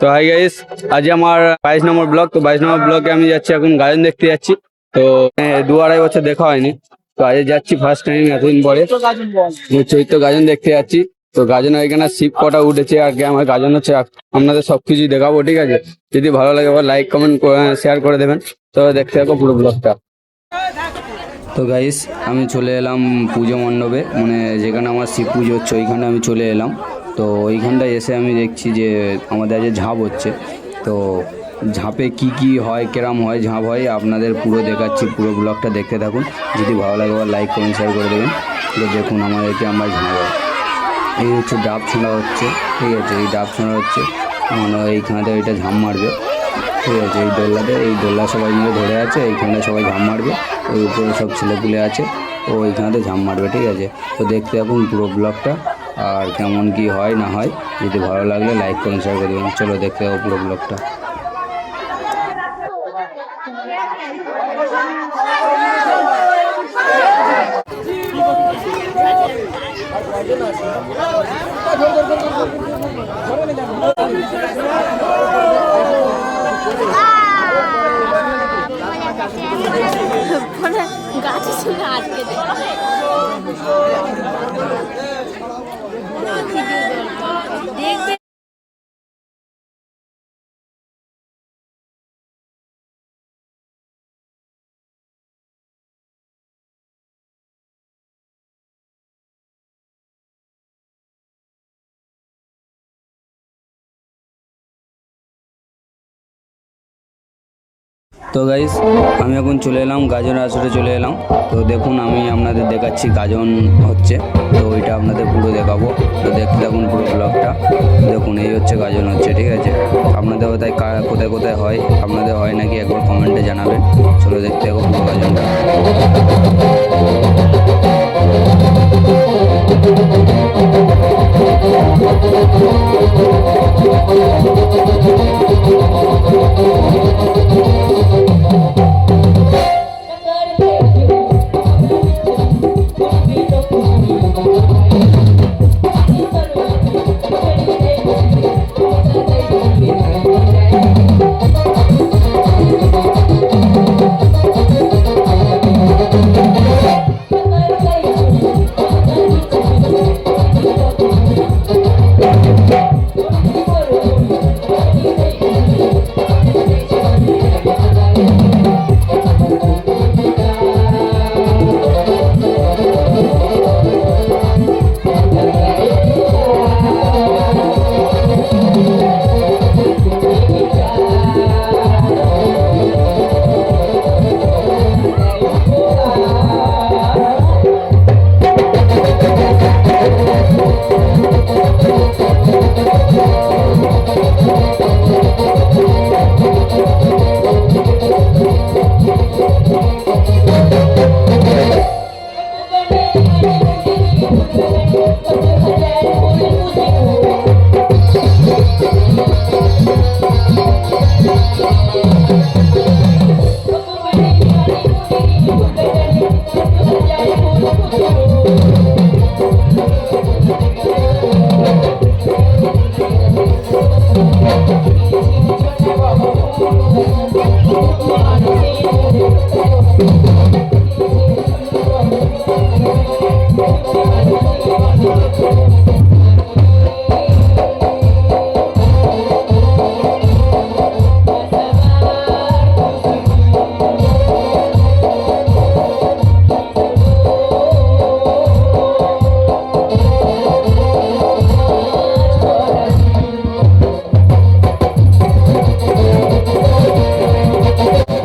তো hi guys, আজ আমার 22 নম্বর ব্লগ। তো 22 নম্বর ব্লগে আমি যাচ্ছি, এখন গাজন দেখতে যাচ্ছি। তো 2-2.5 বছর দেখা হয়নি, তো আজ যাচ্ছি ফার্স্ট টাইম এতদিন পরে। চৈত্র গাজন দেখতে যাচ্ছি। তো গাজনের এখানে শিব কটা উঠেছে, আর কি আমার গাজন হচ্ছে, আপনাদের সবকিছুই দেখাবো, ঠিক আছে? যদি ভালো লাগে আবার লাইক কমেন্ট শেয়ার করে দেবেন। তো দেখতে থাকো পুরো ব্লগটা। তো গাইস, আমি চলে এলাম পুজো মণ্ডপে, মানে যেখানে আমার শিব পুজো হচ্ছে ওইখানে আমি চলে এলাম। তো ওইখানটায় এসে আমি দেখছি যে আমাদের আজ ঝাঁপ হচ্ছে। তো ঝাঁপে কি হয়, কেরাম হয়, ঝাঁপ হয়, আপনাদের পুরো দেখাচ্ছি। পুরো ব্লগটা দেখতে থাকুন। যদি ভালো লাগে আবার লাইক কমেন্ট শেয়ার করে দেবেন। তো দেখুন আমাদেরকে আমার ঝাঁপ হয়, এই হচ্ছে ডাব ছোঁড়া হচ্ছে, ঠিক আছে? এই ডাব ছোঁড়া হচ্ছে, মানে এইখানটা এটা ঝাঁপ মারবে, ঠিক আছে? এই দোল্লা সবাই মিলে ধরে আছে, এইখানটা সবাই ঝাঁপ মারবে। ওই উপরে সব ছেলেপুলে আছে, ও এইখানটাতে ঝাঁপ মারবে, ঠিক আছে? তো দেখতে থাকুন পুরো ব্লগটা, আর কেমন কি হয় না হয়, যদি ভালো লাগলে লাইক করুন, শেয়ার করে দেবেন। চলো দেখতে থাকো পুরো ব্লগটা। গাছের সঙ্গে আটকে দেখবে। তো গাইস, আমি এখন চলে এলাম গাজনের আসরে চলে এলাম। তো দেখুন আমি আপনাদের দেখাচ্ছি গাজন হচ্ছে, তো ওইটা আপনাদের পুরো দেখাবো। তো দেখতে থাকুন পুরো ব্লগটা। দেখুন এই হচ্ছে গাজন হচ্ছে, ঠিক আছে? আপনাদের কোথায় কোথায় কোথায় হয়, আপনাদের হয় নাকি একবার কমেন্টে জানাবেন। চলো দেখতে থাকো পুরো গাজনটা।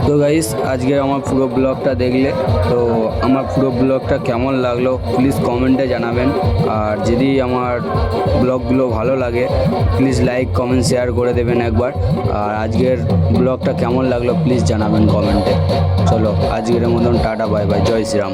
তো গাইস, আজকে আমার পুরো ব্লগটা দেখলে, তো আমার পুরো ব্লগটা কেমন লাগলো প্লিজ কমেন্টে জানাবেন। আর যদি আমার ব্লগগুলো ভালো লাগে প্লিজ লাইক কমেন্ট শেয়ার করে দেবেন একবার। আর আজকের ব্লগটা কেমন লাগলো প্লিজ জানাবেন কমেন্টে। চলো আজকের মতন টাটা, বাই বাই, জয় শ্রীরাম।